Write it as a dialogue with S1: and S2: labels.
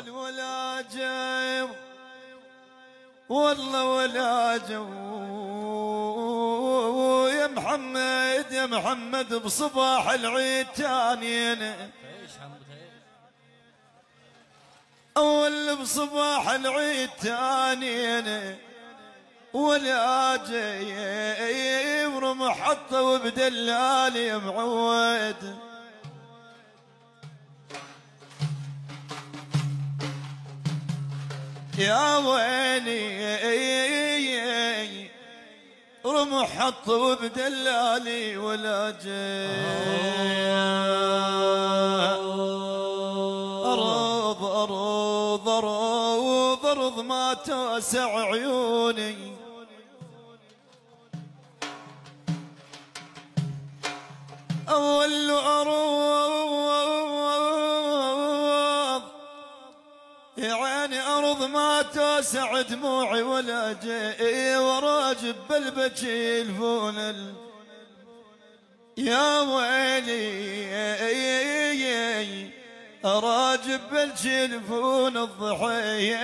S1: ولا جيب والله ولا جو يا محمد يا محمد بصباح العيد تانينا أول بصباح العيد تانينا ولا جيب رمحطة وبدلالي معود يا ويلي رمح حط وبدلالي ولا جاي أرض أرض أرض أرض ما توسع عيوني أول أرض يا عيني أرض ما توسع دموعي ولا جاي وراجب بالبكي الفونل يا ويلي راجب بالجلفون الضحية